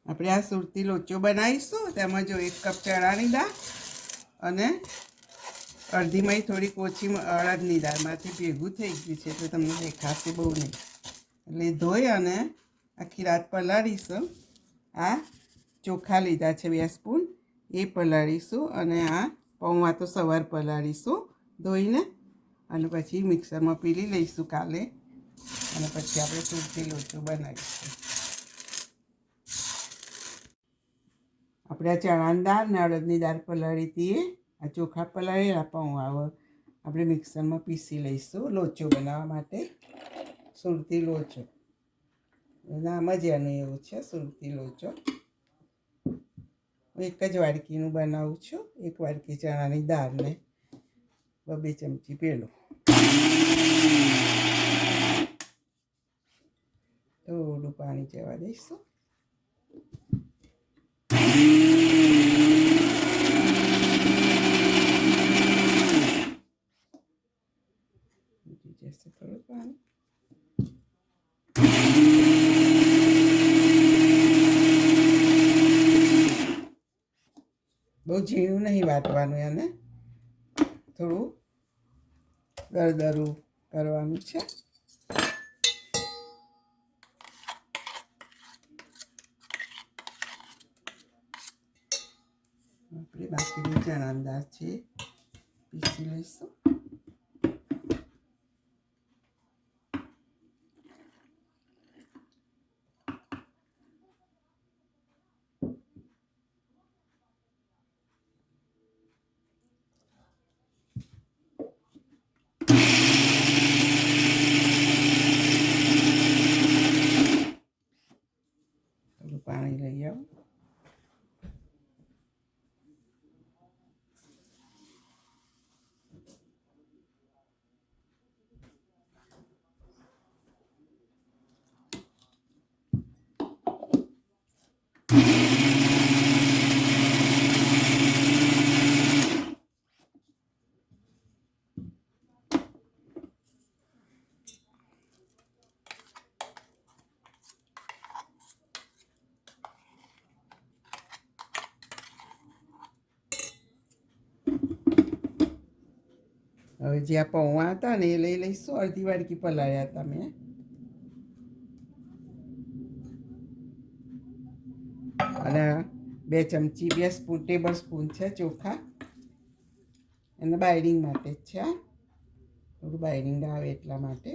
આપણે આ સુરતી લોચો બનાવીશું. તેમાં જો 1 કપ ચણાની દાળ અને અડધીમાં થોડીક ઓછી અડદની દાળમાંથી ભેગું થઈ ગયું છે, તો તમને દેખાશે બહુ નહીં. એટલે ધોઈ અને આખી રાત પલાળીશું. આ ચોખા લીધા છે 2 સ્પૂન, એ પલાળીશું. અને આ પૌવા તો સવાર પલાળીશું ધોઈને, અને પછી મિક્સરમાં પીલી લઈશું કાલે, અને પછી આપણે સુરતી લોચો બનાવીશું. આપણે આ ચણાની દાળ ને અડદની દાળ પલાળી હતી, આ ચોખા પલાળેલા પૌવા આપણે મિક્સરમાં પીસી લઈશું લોચો બનાવવા માટે. સુરતી લોચો નામ જ એનું એવું છે, સુરતી લોચો. એક જ વાડકીનું બનાવું છું. 1 વાડકી ચણાની દાળને 2 ચમચી પેલું, થોડું પાણી જવા દઈશું. જશે થોડું પાણી. બહુ ઝીણું નહીં વાટવાનું, એને થોડું દરદરું કરવાનું છે. આપણે બાકીની ચણાની દાળ છે પીસી લઈશું. થોડું પાણી લઈ આવું. હવે જે આ પૌવા હતા ને એ લઈ લઈશું. અડધી વાડકી પલાળ્યા હતા મેં. અને 2 ચમચી 2 સ્પૂન ટેબલ સ્પૂન છે ચોખા, એને બાઇડિંગ માટે જ છે. થોડું બાઇડિંગ આવે એટલા માટે.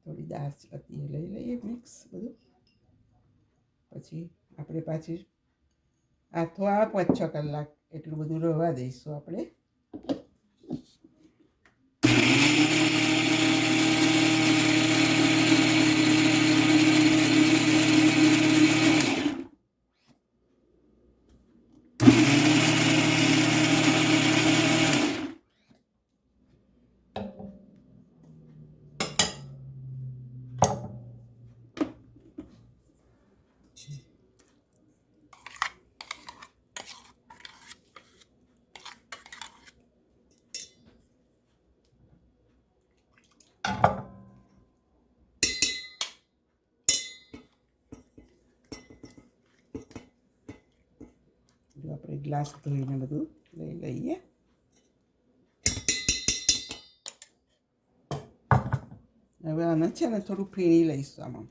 થોડી દાળ હતી લઈ લઈએ મિક્સ બધું. પછી આપણે પાછી આથો આવે 5-6 કલાક એટલું બધું રહેવા દઈશું આપણે. આપણે ગ્લાસ ધોઈને બધું લઈ લઈએ. હવે આને છે ને થોડું ફીણી લઈશું આમાં,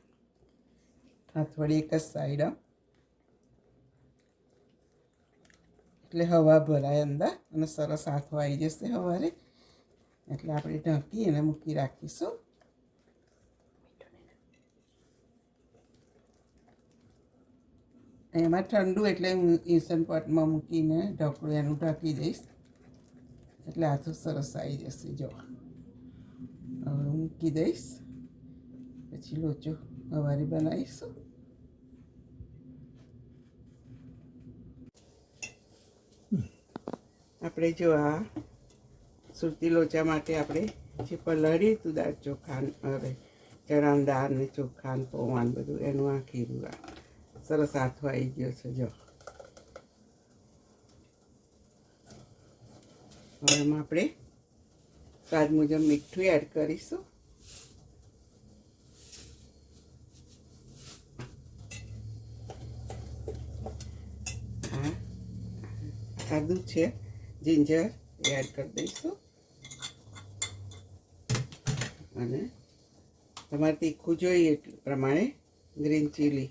હાથવડી એક જ સાઈડ, એટલે હવા ભરાય અંદર અને સરસ હાથો આવી જશે સવારે. એટલે આપણે ઢાંકી અને મૂકી રાખીશું. એમાં ઠંડુ એટલે હું ઇન્સ્ટન્ટ પોટમાં મૂકીને ઢાંકણું એનું ઢાંકી દઈશ, એટલે હાથો સરસ આવી જશે. જો હવે મૂકી દઈશ, પછી લોચો સવારે બનાવીશું. આપણે જો આ સુરતી લોચા માટે આપણે જે પલાળ્યું હતું દાળ ચોખા, હવે ચણાની દાળ ને ચોખા ને પૌવા ને બધું, એનું આ ખીરું સરસ હાથો આવી ગયો છે. જો હવે એમાં આપણે સ્વાદ મુજબ મીઠું એડ કરીશું. આદું છે, જિંજર એડ કરી દઈશું અને તમારે તીખું જોઈએ એ પ્રમાણે ગ્રીન ચીલી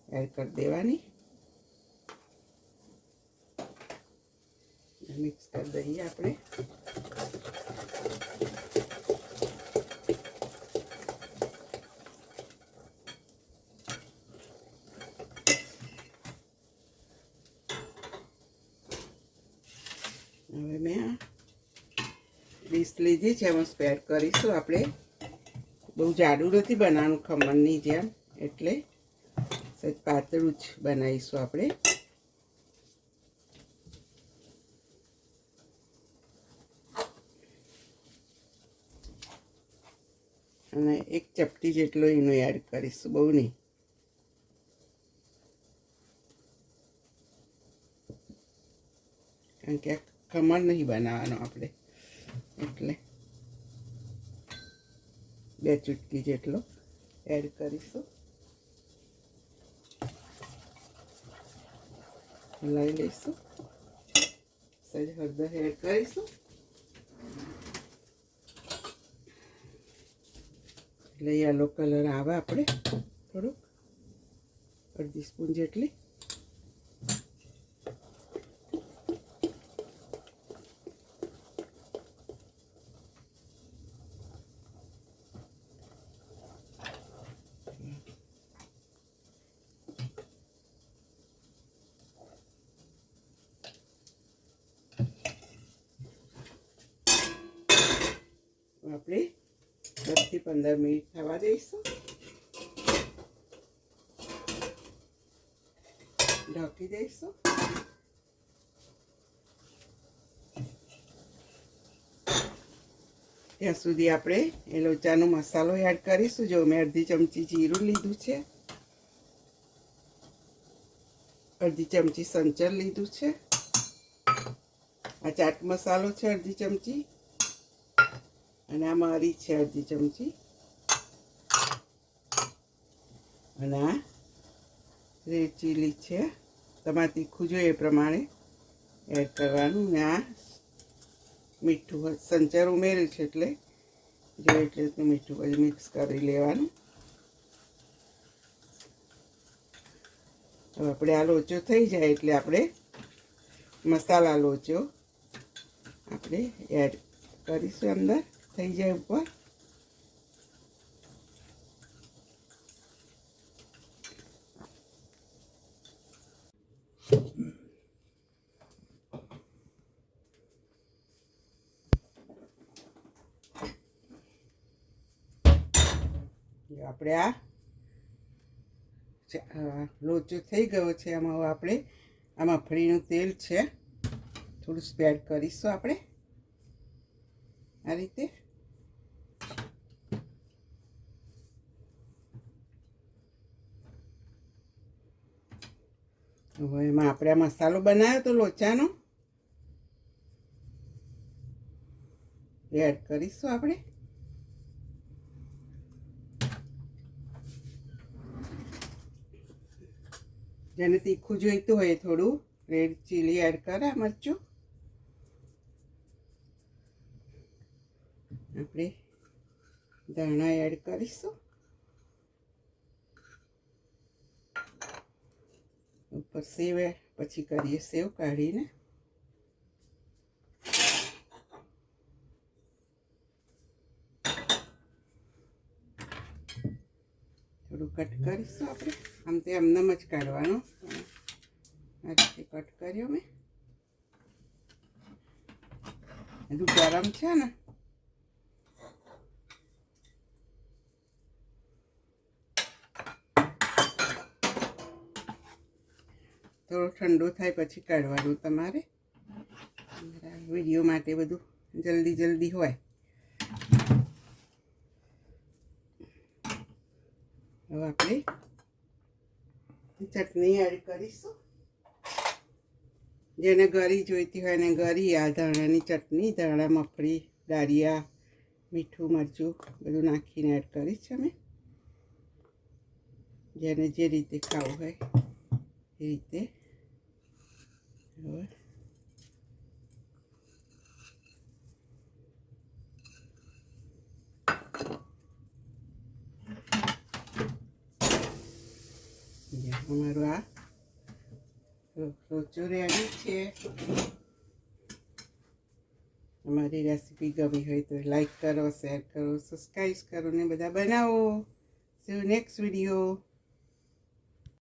એડ કરી દેવાની. મિક્સ કરી દઈએ આપણે. હવે મેં ડીશ લીધી છે, એમાં સ્પ્રેડ કરીશું આપણે. બહુ જાડું નથી બનાવવાનું ખમણની જેમ, એટલે સહેજ પાતળું જ બનાવીશું આપણે. અને એક ચપટી જેટલો એનો એડ કરીશું, બહુ નહીં. કારણ કે આ ખમણ નહીં બનાવવાનો આપણે, એટલે 2 ચૂટકી જેટલો એડ કરીશું. હલાવી લઈશું. સહેજ હળદર એડ કરીશું એટલે યલો કલર આવે આપણે. થોડુંક અડધી સ્પૂન જેટલી. આપણે 10 થી 15 મિનિટ થવા દઈશું. ઢાંકી દઈશું. ત્યાં સુધી આપણે એ લોચાનો મસાલો એડ કરીશું. જો મેં અડધી ચમચી જીરું લીધું છે, અડધી ચમચી સંચર લીધું છે, આ ચાટ મસાલો છે અડધી ચમચી, અને આ મરી છે અડધી ચમચી, અને આ રેડ ચીલી છે. તમારે તીખું જોઈએ એ પ્રમાણે એડ કરવાનું. ને આ મીઠું સંચર ઉમેર્યું છે એટલે જોઈએ એટલે મીઠું પછી મિક્સ કરી લેવાનું. હવે આપણે આ લોચો થઈ જાય એટલે આપણે મસાલા લોચો આપણે એડ કરીશું. અંદર થઈ જાય ઉપર. આપણે આ લોચો થઈ ગયો છે. આમાં હવે આપણે આ મગફળીનું તેલ છે થોડું સ્પ્રેડ કરીશું આપણે આ રીતે. હવે એમાં આપણે આ મસાલો બનાવ્યો તો લોચાનો એડ કરીશું આપણે. જેને તીખું જોઈતું હોય થોડું રેડ ચીલી એડ કરે, મરચું. આપણે ધાણા એડ કરીશું. ઉપર સેવ પછી કરીએ સેવ કાઢીને. થોડું કટ કરીશું આપણે. આમ તો એમનેમ જ કાઢવાનું. આ રીતે કટ કર્યો મેં. બધું ગરમ છે ને, થોડો ઠંડો થાય પછી કાઢવાનું તમારે. વિડીયો માટે બધું જલ્દી જલ્દી હોય. હવે આપણે ચટણી એડ કરીશું. જેને ગળી જોઈતી હોય એને ગળી. આ ધાણાની ચટણી, ધાણા, મગફળી, દાળિયા, મીઠું મરચું બધું નાખીને એડ કરી છે મેં. જેને જે રીતે ખાવું હોય એ રીતે. હવે અમારું આ લોચો રેડી છે. અમારી રેસીપી ગમી હોય તો લાઈક કરો, શેર કરો, સબસ્ક્રાઈબ કરો ને બધા બનાવો. C you next video.